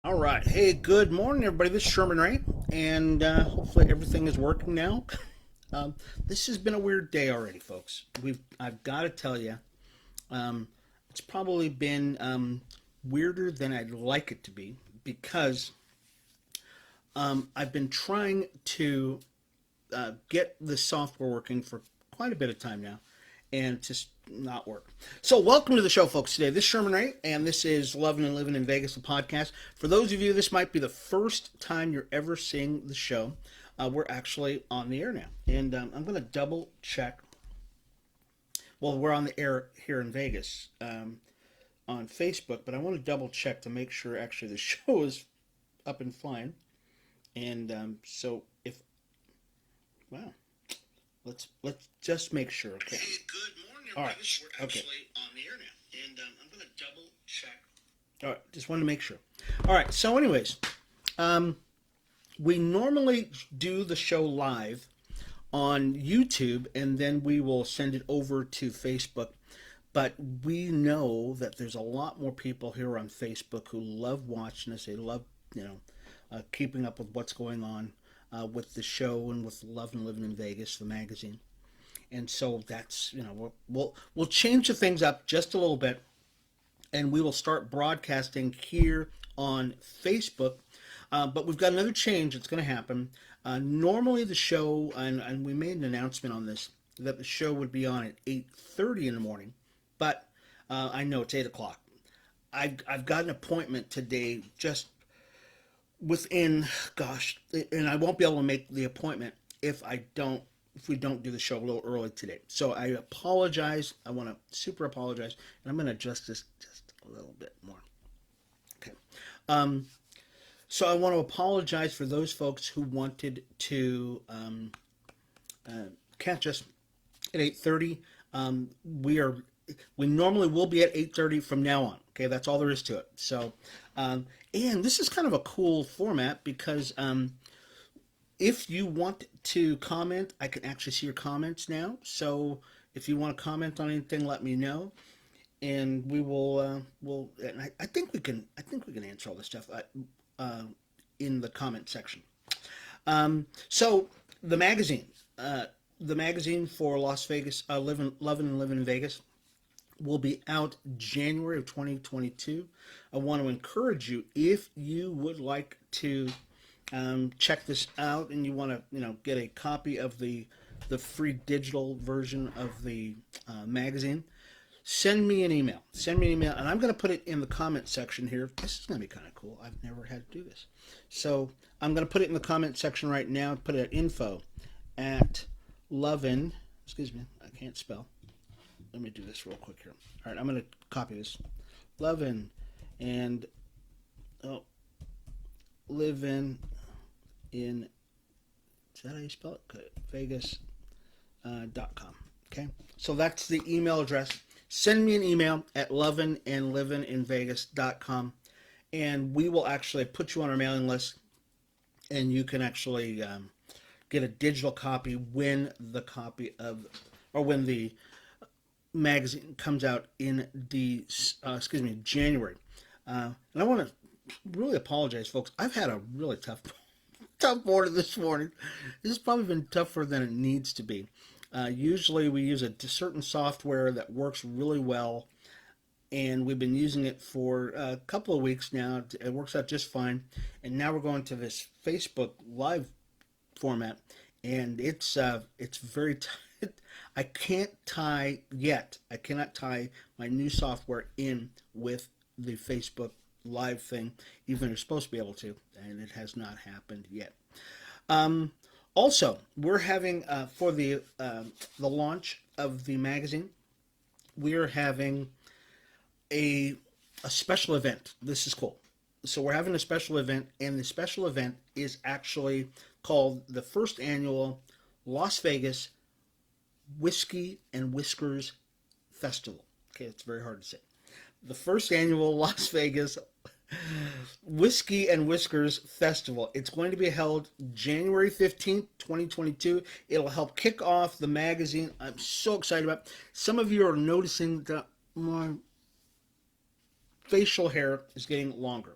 All right. Hey, good morning, everybody. This is Sherman Ray, and hopefully everything is working now. Um, this has been a weird day already, folks. I've got to tell you, um, it's probably been weirder than I'd like it to be because I've been trying to get the software working for quite a bit of time now, and it's just not work. So, welcome to the show, folks. Today, this is Sherman Ray, and this is Lovin and Livin in Vegas, the podcast. For those of you, this might be the first time you're ever seeing the show. We're actually on the air now, and I'm going to double check. Well, we're on the air here in Vegas on Facebook, but I want to double check to make sure actually the show is up and flying. And so, if wow, let's just make sure. Okay. Hey, good morning, all right. We're actually on the air now, and I'm going to double check. All right, just wanted to make sure. All right. So, anyways, um, we normally do the show live on YouTube, and then we will send it over to Facebook. But we know that there's a lot more people here on Facebook who love watching us. They love, keeping up with what's going on with the show and with Love and Living in Vegas, the magazine. And so that's we'll change the things up just a little bit, and we will start broadcasting here on Facebook. But we've got another change that's going to happen. Normally the show, and we made an announcement on this, that the show would be on at 8:30 in the morning, but I know it's 8 o'clock. I've got an appointment today just within, gosh, and I won't be able to make the appointment if we don't do the show a little early today. So I apologize. I want to super apologize, and I'm going to adjust this just a little bit more. Okay. Um, so I want to apologize for those folks who wanted to catch us at 8:30. We normally will be at 8:30 from now on. Okay, that's all there is to it. So, and this is kind of a cool format because if you want to comment, I can actually see your comments now. So if you want to comment on anything, let me know, and we will. And I think we can. I think we can answer all this stuff uh, in the comment section. So the magazine, the magazine for Las Vegas, Lovin and Livin in Vegas, will be out January of 2022. I want to encourage you, if you would like to check this out and you want to get a copy of the free digital version of the magazine, send me an email. Send me an email, and I'm going to put it in the comment section here. This is going to be kind of cool. I've never had to do this. So I'm going to put it in the comment section right now. Put it at info at Lovin. Excuse me, I can't spell. Let me do this real quick here. All right, I'm going to copy this. Lovin and Livin in, is that how you spell it? Okay. Vegas.com. Okay, so that's the email address. Send me an email at lovinandlivininvegas.com, and we will actually put you on our mailing list, and you can actually get a digital copy when the magazine comes out in January. And I want to really apologize, folks. I've had a really tough morning this morning. This has probably been tougher than it needs to be. Usually we use a certain software that works really well, and we've been using it for a couple of weeks now. It works out just fine, and now we're going to this Facebook Live format, and it's very I can't tie yet. I cannot tie my new software in with the Facebook Live thing, even though you're supposed to be able to, and it has not happened yet. Um, Also, we're having for the launch of the magazine, we are having a a special event. This is cool. So we're having a special event, and the special event is actually called the first annual Las Vegas Whiskey and Whiskers Festival. Okay, it's very hard to say. The first annual Las Vegas Whiskey and Whiskers Festival. It's going to be held January 15th, 2022. It'll help kick off the magazine. I'm so excited about it. Some of you are noticing that my facial hair is getting longer.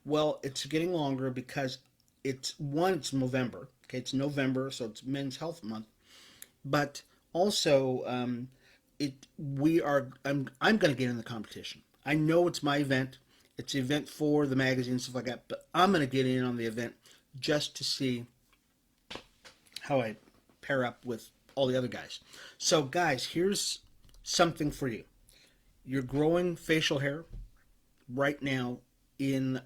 Well, it's getting longer because it's November. Okay, it's November, so it's Men's Health Month. But also, I'm going to get in the competition. I know it's my event. It's an event for the magazine and stuff like that. But I'm going to get in on the event just to see how I pair up with all the other guys. So, guys, here's something for you. You're growing facial hair right now in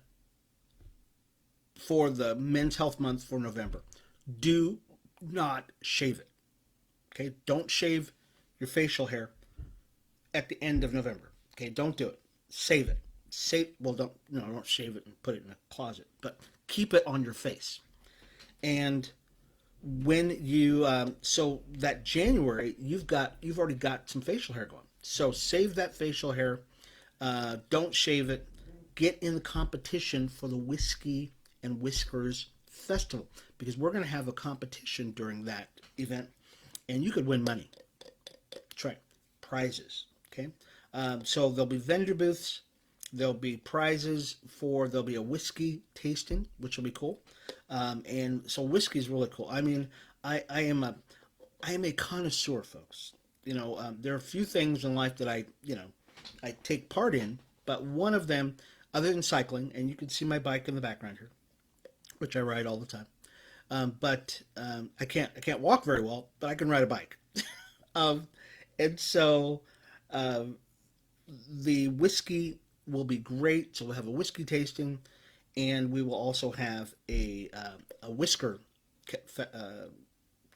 for the Men's Health Month for November. Do not shave it. Okay, don't shave your facial hair at the end of November. Okay, don't do it. Save it. Save. Well, don't shave it and put it in a closet, but keep it on your face. And when you so that January, you've already got some facial hair going. So save that facial hair. Don't shave it. Get in the competition for the Whiskey and Whiskers Festival because we're going to have a competition during that event, and you could win money. That's right, prizes. Okay, so there'll be vendor booths. There'll be prizes there'll be a whiskey tasting, which will be cool. And so whiskey is really cool. I mean, I am a connoisseur, folks. There are a few things in life that I take part in, but one of them, other than cycling, and you can see my bike in the background here, which I ride all the time. But I can't walk very well, but I can ride a bike. um, and so the whiskey will be great. So we'll have a whiskey tasting, and we will also have a whisker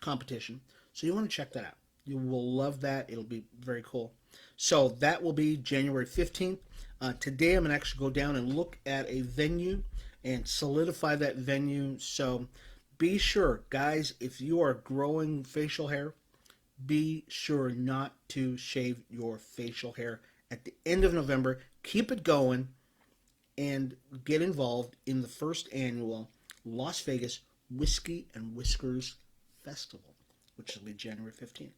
competition. So you want to check that out. You will love that. It'll be very cool. So that will be January 15th. Today I'm going to actually go down and look at a venue and solidify that venue. So be sure, guys, if you are growing facial hair, be sure not to shave your facial hair at the end of November. Keep it going and get involved in the first annual Las Vegas Whiskey and Whiskers Festival, which will be January 15th.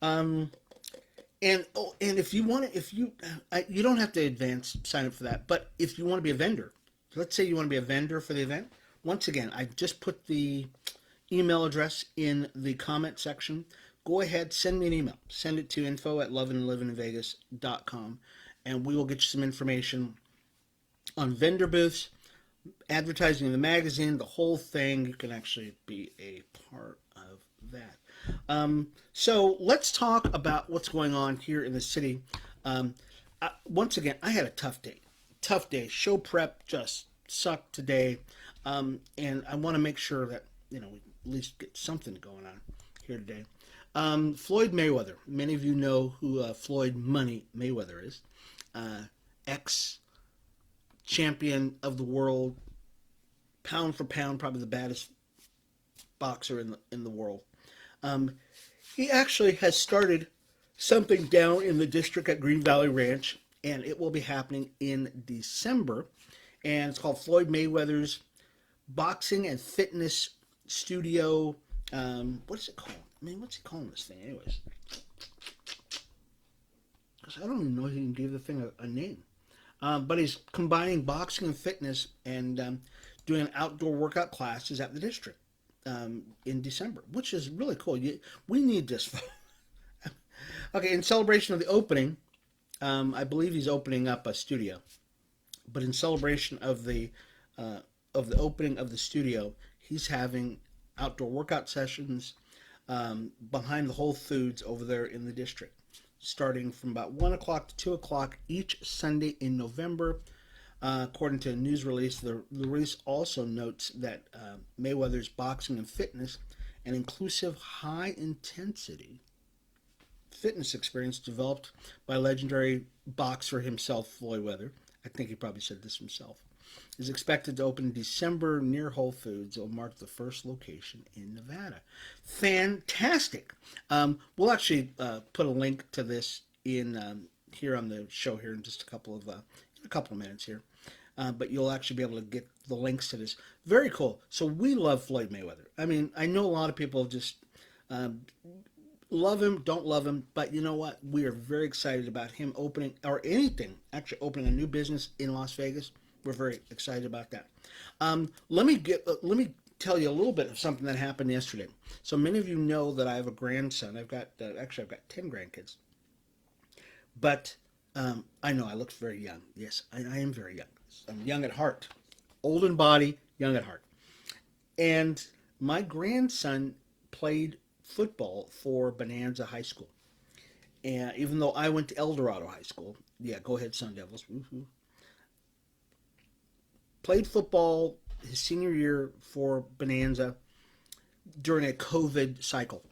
Um, and if you want to, if you you don't have to advance sign up for that, but if you want to be a vendor, let's say you want to be a vendor for the event. Once again, I just put the email address in the comment section. Go ahead, send me an email. Send it to info@lovinandlivinvegas.com, and we will get you some information on vendor booths, advertising in the magazine, the whole thing. You can actually be a part of that. So let's talk about what's going on here in the city. Once again, I had a tough day. Tough day. Show prep just sucked today, and I want to make sure that we at least get something going on here today. Floyd Mayweather. Many of you know who Floyd Money Mayweather is. Ex champion of the world, pound for pound, probably the baddest boxer in the world. He actually has started something down in the district at Green Valley Ranch, and it will be happening in December. And it's called Floyd Mayweather's Boxing and Fitness Studio. What's it called? I mean, what's he calling this thing, anyways? Because I don't even know if he can give the thing a name. But he's combining boxing and fitness and doing outdoor workout classes at the district in December, which is really cool. We need this. Okay, in celebration of the opening, I believe he's opening up a studio. But in celebration of the opening of the studio, he's having outdoor workout sessions behind the Whole Foods over there in the district, starting from about 1 o'clock to 2 o'clock each Sunday in November. According to a news release, the release also notes that Mayweather's boxing and fitness, an inclusive, high-intensity fitness experience developed by legendary boxer himself, Floyd Mayweather, I think he probably said this himself, is expected to open in December near Whole Foods. It will mark the first location in Nevada. Fantastic. We'll actually put a link to this in here on the show here in just a couple of minutes here. But you'll actually be able to get the links to this. Very cool. So we love Floyd Mayweather. I mean, I know a lot of people just love him, don't love him, but you know what? We are very excited about him opening, or anything, actually opening a new business in Las Vegas. we're very excited about that. Let me tell you a little bit of something that happened yesterday. So many of you know that I have a grandson. I've got 10 grandkids, but I know I look very young. Yes, I am very young. I'm young at heart, old in body, young at heart. And my grandson played football for Bonanza High School. And even though I went to El Dorado High School, yeah, go ahead, Sun Devils. Woo-hoo. Played football his senior year for Bonanza during a COVID cycle.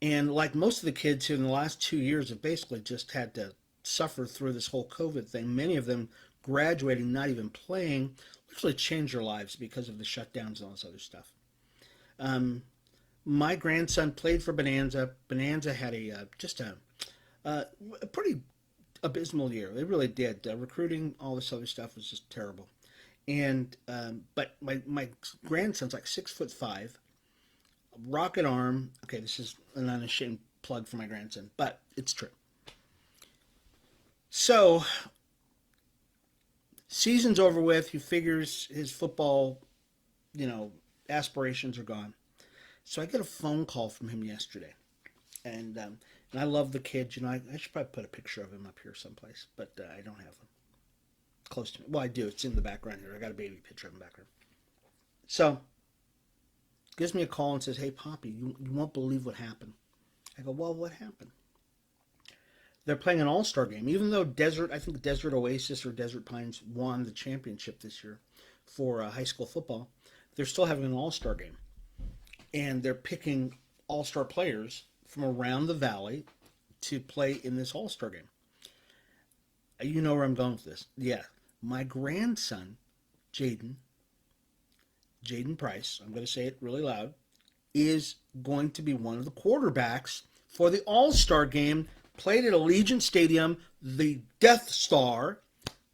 And like most of the kids in the last 2 years have basically just had to suffer through this whole COVID thing, many of them graduating, not even playing, literally changed their lives because of the shutdowns and all this other stuff. My grandson played for Bonanza. Bonanza had a pretty abysmal year. They really did. Recruiting, all this other stuff was just terrible. And but my grandson's like 6'5", rocket arm. Okay, this is an unashamed plug for my grandson, but it's true. So season's over with. He figures his football, aspirations are gone. So I get a phone call from him yesterday, and I love the kid. I should probably put a picture of him up here someplace, but I don't have him close to me. Well, I do. It's in the background here. I got a baby picture of him back here. So gives me a call and says, "Hey, Poppy, you won't believe what happened." I go, "Well, what happened?" They're playing an all-star game, even though I think Desert Oasis or Desert Pines won the championship this year for high school football. They're still having an all-star game. And they're picking all-star players from around the valley to play in this all-star game. You know where I'm going with this. Yeah. My grandson, Jaden Price, I'm going to say it really loud, is going to be one of the quarterbacks for the all-star game, played at Allegiant Stadium, the Death Star,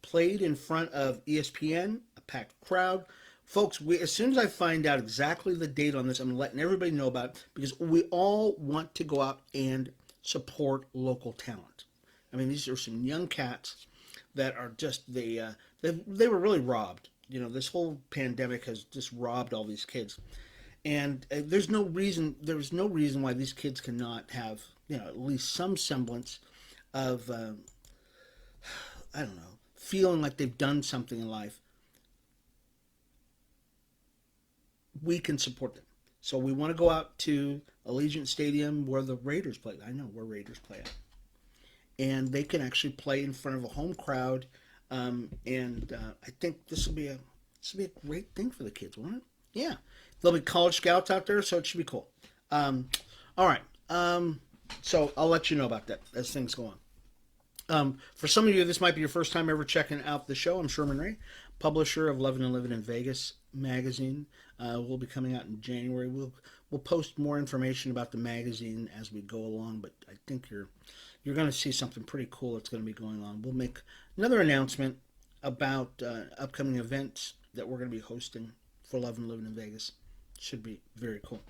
played in front of ESPN, a packed crowd. Folks, as soon as I find out exactly the date on this, I'm letting everybody know about it because we all want to go out and support local talent. I mean, these are some young cats that are just, they were really robbed. This whole pandemic has just robbed all these kids. And there's no reason why these kids cannot have, at least some semblance of, I don't know, feeling like they've done something in life. We can support them. So we want to go out to Allegiant Stadium where the Raiders play. I know where Raiders play at. And they can actually play in front of a home crowd. I think this will be a great thing for the kids, won't it? Yeah. There'll be college scouts out there, so it should be cool. All right. So I'll let you know about that as things go on. For some of you, this might be your first time ever checking out the show. I'm Sherman Ray, publisher of Lovin and Livin in Vegas magazine. Will be coming out in January. We'll post more information about the magazine as we go along, but I think you're going to see something pretty cool that's going to be going on. We'll make another announcement about upcoming events that we're going to be hosting for Lovin and Livin in Vegas. Should be very cool.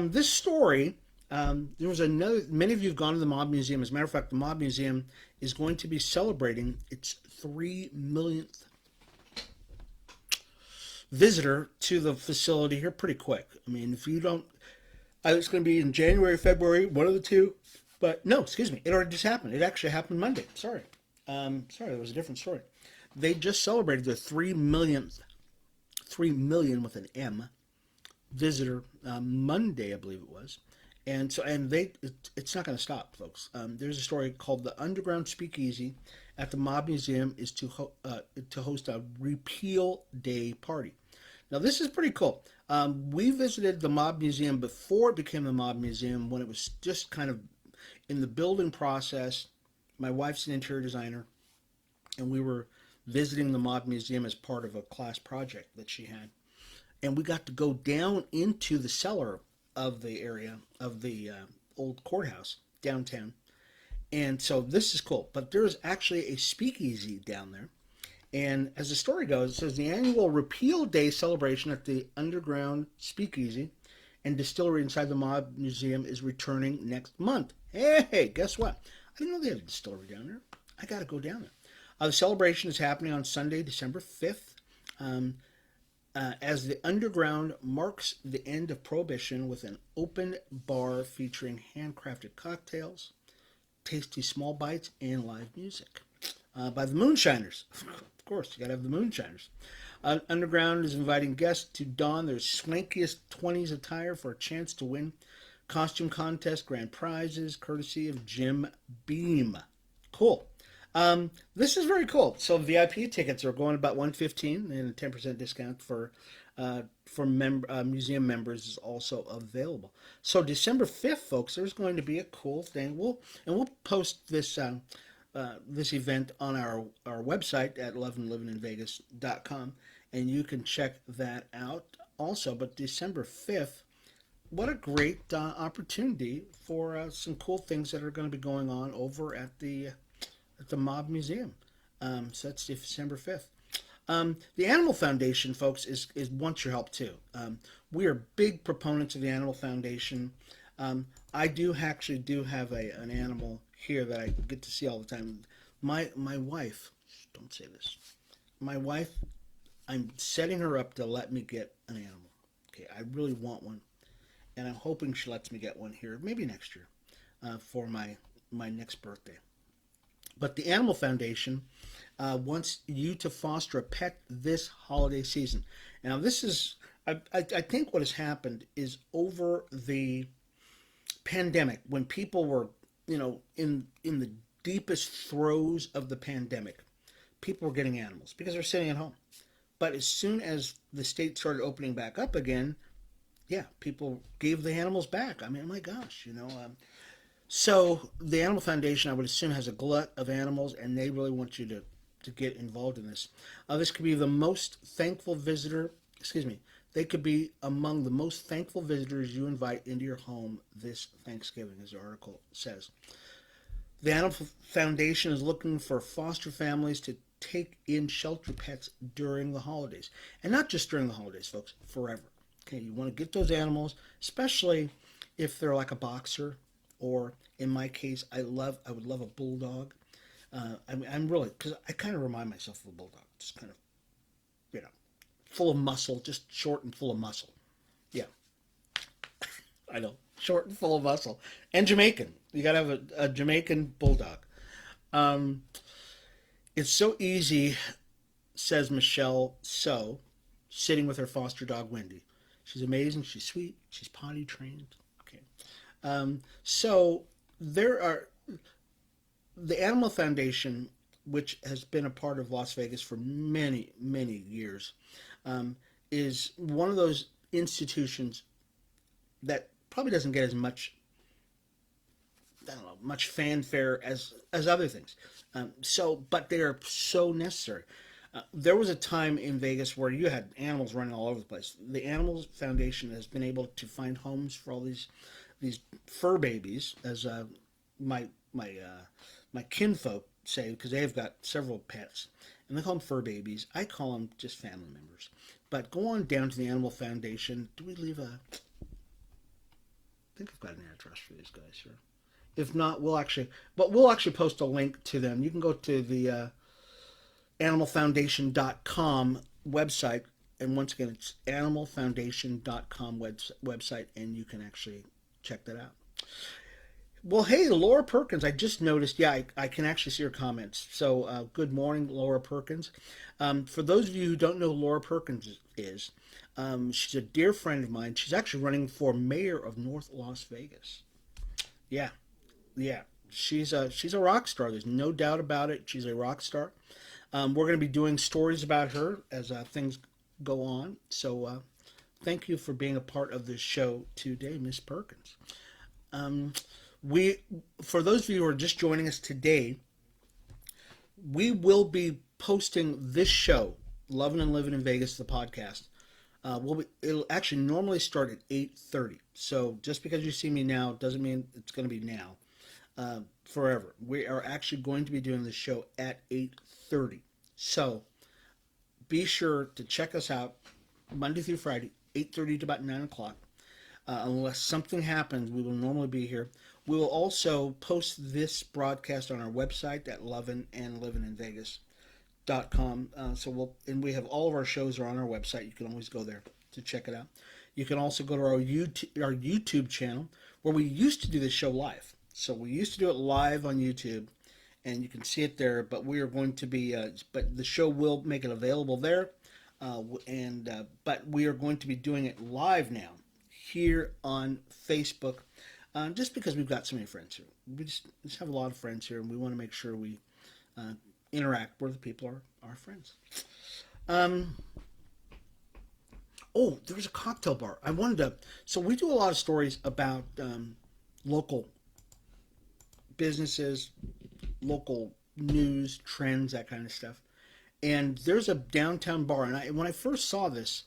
This story, there was many of you have gone to the Mob Museum. As a matter of fact, the Mob Museum is going to be celebrating its 3 millionth visitor to the facility here pretty quick. I mean, if you don't, it's going to be in January, February, one of the two. But no, excuse me, it already just happened. It actually happened Monday. Sorry, there was a different story. They just celebrated their 3 million with an M, visitor Monday, I believe it was. And it's not going to stop, folks. There's a story called "The Underground Speakeasy at the Mob Museum is to host a Repeal Day party." Now, this is pretty cool. We visited the Mob Museum before it became the Mob Museum, when it was just kind of in the building process. My wife's an interior designer, and we were visiting the Mob Museum as part of a class project that she had. And we got to go down into the cellar of the area of the old courthouse downtown. And so this is cool. But there's actually a speakeasy down there. And as the story goes, it says the annual Repeal Day celebration at the underground speakeasy and distillery inside the Mob Museum is returning next month. Hey, guess what? I didn't know they had a distillery down there. I got to go down there. The celebration is happening on Sunday, December 5th. Um, as the underground marks the end of Prohibition with an open bar featuring handcrafted cocktails, tasty small bites, and live music by the Moonshiners. Of course, you gotta have the Moonshiners. Underground is inviting guests to don their swankiest 20s attire for a chance to win costume contest grand prizes courtesy of Jim Beam. Cool. This is very cool. So VIP tickets are going about 115, and a 10% discount for museum members is also available. So December 5th, folks, there's going to be a cool thing. We'll post this event on our website at lovinlivininvegas.com, and you can check that out also. But December 5th, what a great opportunity for some cool things that are going to be going on over at the Mob Museum. So that's December 5th. The Animal Foundation, folks, is wants your help too. We are big proponents of the Animal Foundation. I do have an animal here that I get to see all the time. My wife, don't say this. My wife, I'm setting her up to let me get an animal. Okay, I really want one, and I'm hoping she lets me get one here, maybe next year, for my next birthday. But the Animal Foundation wants you to foster a pet this holiday season. Now, this is, I think what has happened is over the pandemic, when people were, in the deepest throes of the pandemic, people were getting animals because they're sitting at home. But as soon as the state started opening back up again, yeah, people gave the animals back. I mean, my gosh, so the Animal Foundation, I would assume, has a glut of animals, and they really want you to get involved in this. This could be the most thankful visitor, excuse me, they could be among the most thankful visitors you invite into your home this Thanksgiving, as the article says. The Animal Foundation is looking for foster families to take in shelter pets during the holidays. And not just during the holidays, folks, forever. Okay, you want to get those animals, especially if they're like a boxer, or in my case, I would love a bulldog. I'm really, because I kind of remind myself of a bulldog, just kind of, full of muscle, just short and full of muscle. Yeah, I know, short and full of muscle, and Jamaican. You gotta have a Jamaican bulldog. Um, it's so easy, says Michelle So, sitting with her foster dog Wendy. She's amazing. She's sweet. She's potty trained. Okay. So there are the Animal Foundation, which has been a part of Las Vegas for many, many years, is one of those institutions that probably doesn't get as much, I don't know, much fanfare as other things. But they are so necessary. There was a time in Vegas where you had animals running all over the place. The Animals Foundation has been able to find homes for all these fur babies, as my kinfolk say, because they've got several pets, and they call them fur babies. I call them just family members. But go on down to the Animal Foundation. Do we leave a? I think I've got an address for these guys here. If not, we'll actually post a link to them. You can go to the animalfoundation.com website, and once again, it's animalfoundation.com website, and you can actually check that out. Well, hey, Laura Perkins, I just noticed, yeah, I can actually see her comments. So, good morning, Laura Perkins. For those of you who don't know who Laura Perkins is, she's a dear friend of mine. She's actually running for mayor of North Las Vegas. Yeah, yeah. She's a rock star. There's no doubt about it. She's a rock star. We're going to be doing stories about her as things go on. So, thank you for being a part of this show today, Miss Perkins. For those of you who are just joining us today, we will be posting this show, Lovin and Livin in Vegas, the podcast. It'll actually normally start at 8:30. So just because you see me now doesn't mean it's going to be now, forever. We are actually going to be doing this show at 8:30. So be sure to check us out Monday through Friday, 8:30 to about 9 o'clock. Unless something happens, we will normally be here. We will also post this broadcast on our website at Lovin and Livin in Vegas. And we have all of our shows are on our website. You can always go there to check it out. You can also go to our YouTube channel where we used to do this show live. So we used to do it live on YouTube, and you can see it there. But we are going to be, but the show will make it available there, but we are going to be doing it live now here on Facebook, just because we've got so many friends here. We just have a lot of friends here, and we want to make sure we uh, interact where the people are our friends. Um, oh, there was a cocktail bar. I wanted to. So we do a lot of stories about local businesses, local news, trends, that kind of stuff. And there's a downtown bar, and when I first saw this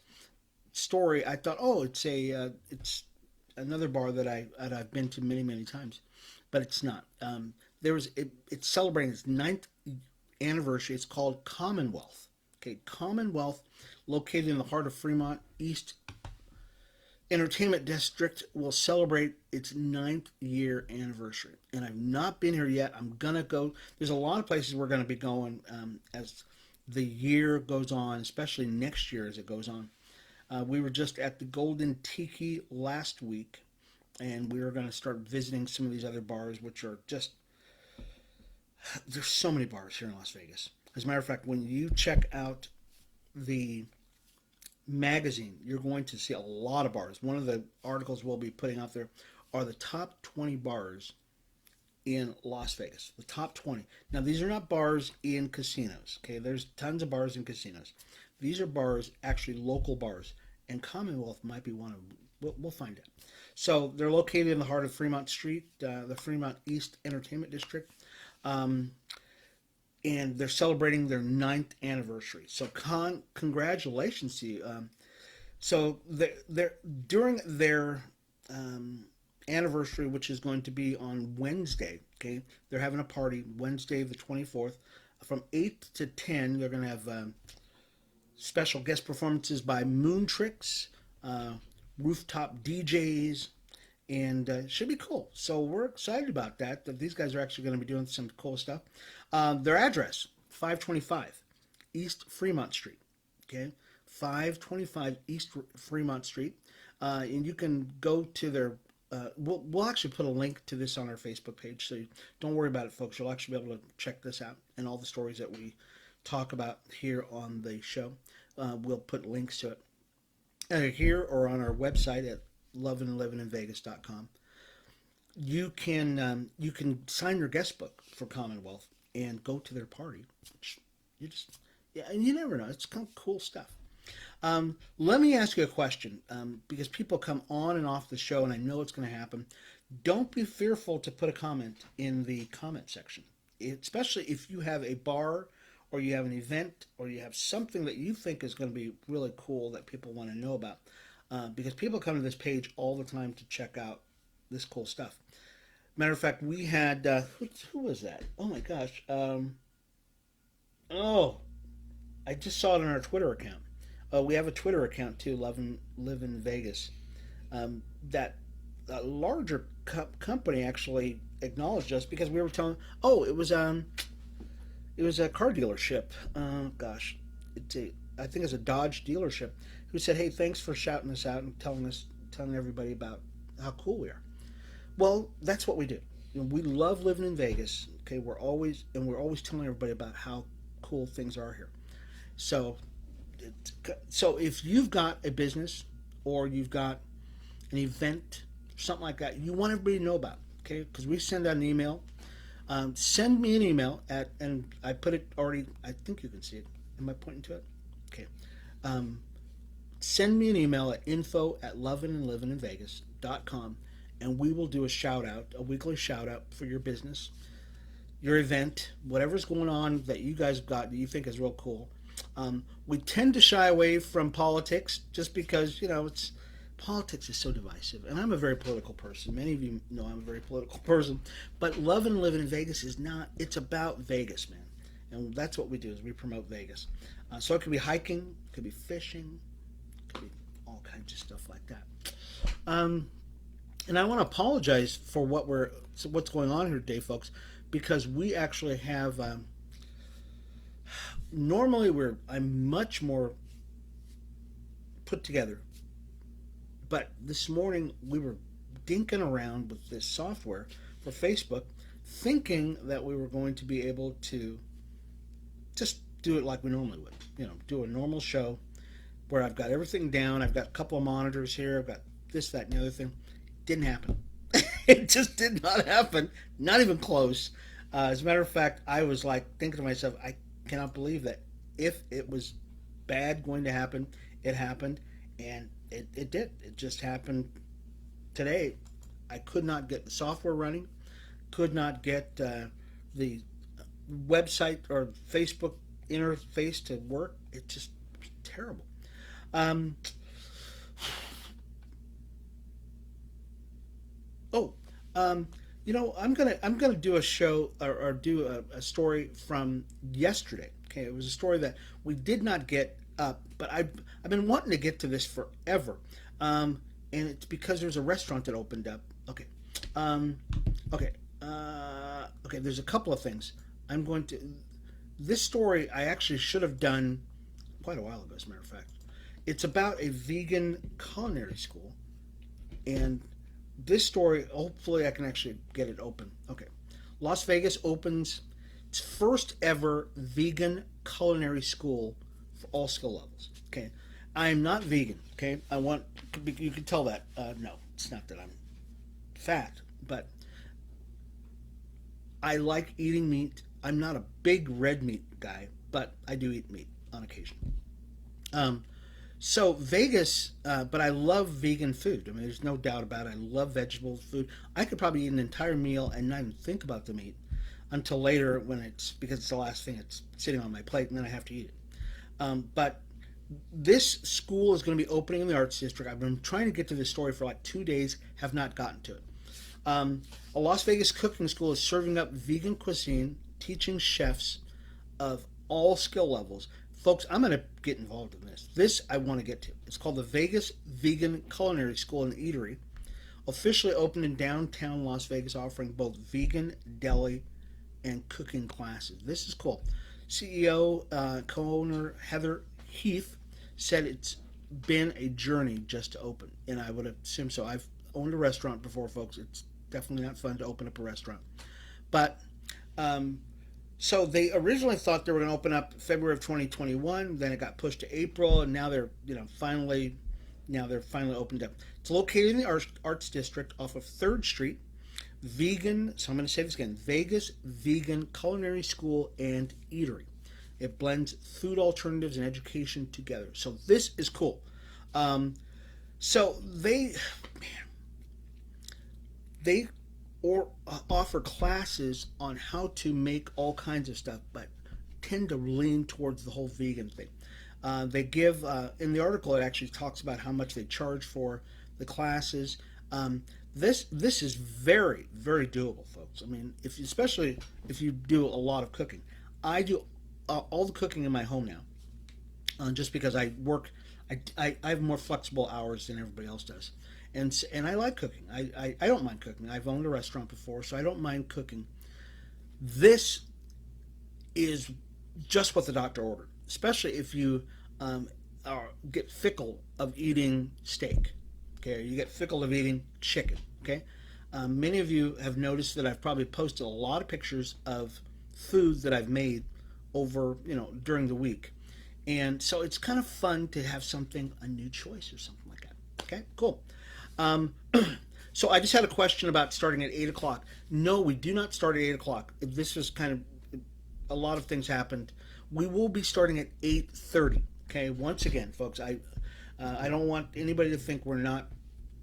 story, I thought, oh, it's another bar that I've been to many many times, but it's not. It's celebrating its ninth anniversary. It's called Commonwealth. Okay, Commonwealth, located in the heart of Fremont East Entertainment District, will celebrate its ninth year anniversary. And I've not been here yet. I'm gonna go. There's a lot of places we're gonna be going as the year goes on, especially next year as it goes on. We were just at the Golden Tiki last week, and we are going to start visiting some of these other bars, which are just, there's so many bars here in Las Vegas. As a matter of fact, when you check out the magazine, you're going to see a lot of bars. One of the articles we'll be putting out there are the top 20 bars in Las Vegas. The top 20. Now, these are not bars in casinos. Okay, there's tons of bars in casinos. These are bars, actually local bars, and Commonwealth might be one of them. We'll find out. So they're located in the heart of Fremont Street, the Fremont East Entertainment District, um, and they're celebrating their ninth anniversary. So congratulations to you. So they're during their anniversary, which is going to be on Wednesday. Okay, they're having a party Wednesday the 24th from 8 to 10. They're going to have special guest performances by Moon Tricks, rooftop DJs, and should be cool. So we're excited about that. That these guys are actually going to be doing some cool stuff. Their address: 525 East Fremont Street. Okay, 525 East Fremont Street, and you can go to their. We'll actually put a link to this on our Facebook page, so don't worry about it, folks. You'll actually be able to check this out and all the stories that we talk about here on the show. We'll put links to it here or on our website at lovinandlivininvegas.com. You can sign your guest book for Commonwealth and go to their party. And you never know. It's kind of cool stuff. Let me ask you a question, because people come on and off the show, and I know it's going to happen. Don't be fearful to put a comment in the comment section, especially if you have a bar or you have an event or you have something that you think is going to be really cool that people want to know about, because people come to this page all the time to check out this cool stuff. Matter of fact, we had, who was that? Oh my gosh. I just saw it on our Twitter account. We have a Twitter account too, Lovin and Livin Vegas. That a larger company actually acknowledged us because we were telling. Oh, it was a car dealership. Gosh, I think it's a Dodge dealership who said, "Hey, thanks for shouting us out and telling everybody about how cool we are." Well, that's what we do. We love living in Vegas. Okay, we're always telling everybody about how cool things are here. So. So if you've got a business or you've got an event, something like that, you want everybody to know about, okay? Because we send out an email. Send me an email and I put it already. I think you can see it. Am I pointing to it? Okay. Send me an email at info@lovinandlivininvegas.com, and we will do a weekly shout out for your business, your event, whatever's going on that you guys have got that you think is real cool. We tend to shy away from politics just because, politics is so divisive. And I'm a very political person. Many of you know I'm a very political person. But Lovin and Livin in Vegas is not, it's about Vegas, man. And that's what we do, is we promote Vegas. So it could be hiking, it could be fishing, it could be all kinds of stuff like that. And I want to apologize for what's going on here today, folks, because we actually have... normally I'm much more put together, but this morning we were dinking around with this software for Facebook, thinking that we were going to be able to just do it like we normally would. Do a normal show where I've got everything down. I've got a couple of monitors here. I've got this, that, and the other thing. Didn't happen. It just did not happen. Not even close. As a matter of fact, I was like thinking to myself, I cannot believe that if it was bad going to happen, it happened, and it did. It just happened today. I could not get the software running, could not get the website or Facebook interface to work. It just was terrible. Um, oh, I'm gonna do a show or do a story from yesterday. Okay, it was a story that we did not get up, but I've been wanting to get to this forever, and it's because there's a restaurant that opened up. Okay, um, okay, okay. There's a couple of things I'm going to. This story I actually should have done quite a while ago, as a matter of fact. It's about a vegan culinary school, and this story, hopefully, I can actually get it open. Okay. Las Vegas opens its first ever vegan culinary school for all skill levels. Okay. I am not vegan. Okay. You can tell that. No, it's not that I'm fat, but I like eating meat. I'm not a big red meat guy, but I do eat meat on occasion. Um, so Vegas, but I love vegan food. I mean, there's no doubt about it. I love vegetable food. I could probably eat an entire meal and not even think about the meat until later when because it's the last thing that's sitting on my plate, and then I have to eat it. But this school is going to be opening in the Arts District. I've been trying to get to this story for like 2 days, have not gotten to it. A Las Vegas cooking school is serving up vegan cuisine, teaching chefs of all skill levels. Folks, I'm going to get involved in this. This I want to get to. It's called the Vegas Vegan Culinary School and Eatery, officially opened in downtown Las Vegas, offering both vegan, deli, and cooking classes. This is cool. CEO, co-owner Heather Heath said it's been a journey just to open, and I would assume so. I've owned a restaurant before, folks. It's definitely not fun to open up a restaurant, but so they originally thought they were going to open up February of 2021. Then it got pushed to April, and now they're finally opened up. It's located in the Arts District off of 3rd Street. Vegan. So I'm going to say this again: Vegas Vegan Culinary School and Eatery. It blends food alternatives and education together. So this is cool. So they offer classes on how to make all kinds of stuff, but tend to lean towards the whole vegan thing. They give in the article, it actually talks about how much they charge for the classes. This is very, very doable, folks. I mean, especially if you do a lot of cooking. I do all the cooking in my home now, just because I work. I have more flexible hours than everybody else does, and I like cooking. I don't mind cooking. I've owned a restaurant before, so I don't mind cooking. This is just what the doctor ordered, especially if you get fickle of eating steak. Okay, you get fickle of eating chicken. Okay, many of you have noticed that I've probably posted a lot of pictures of food that I've made over during the week, and so it's kind of fun to have a new choice or something like that. Okay, cool. Um, so I just had a question about starting at 8 o'clock. No, we do not start at 8 o'clock. This was kind of a lot of things happened. We will be starting at 8:30. Okay, once again, folks, I don't want anybody to think we're not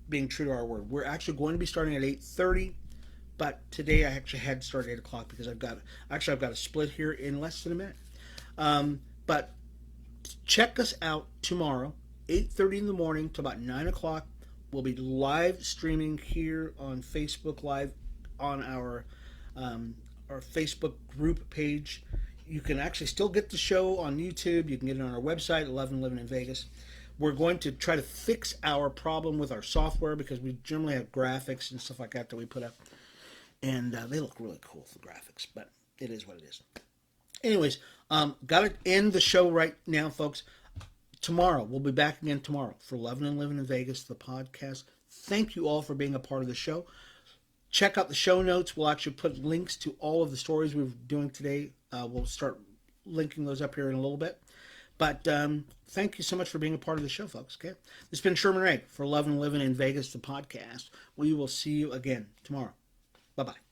being true to our word. We're actually going to be starting at 8:30, but today I actually had to start at 8 o'clock because I've got a split here in less than a minute. But check us out tomorrow, 8:30 in the morning to about 9 o'clock. We'll be live streaming here on Facebook Live on our Facebook group page. You can actually still get the show on YouTube. You can get it on our website, Lovin and Livin in Vegas. We're going to try to fix our problem with our software because we generally have graphics and stuff like that we put up. And they look really cool, the graphics, but it is what it is. Anyways, Got to end the show right now, folks. Tomorrow, we'll be back again tomorrow for Lovin and Livin in Vegas, the podcast. Thank you all for being a part of the show. Check out the show notes. We'll actually put links to all of the stories we're doing today. We'll start linking those up here in a little bit. But thank you so much for being a part of the show, folks. Okay, this has been Sherman Ray for Lovin and Livin in Vegas, the podcast. We will see you again tomorrow. Bye-bye.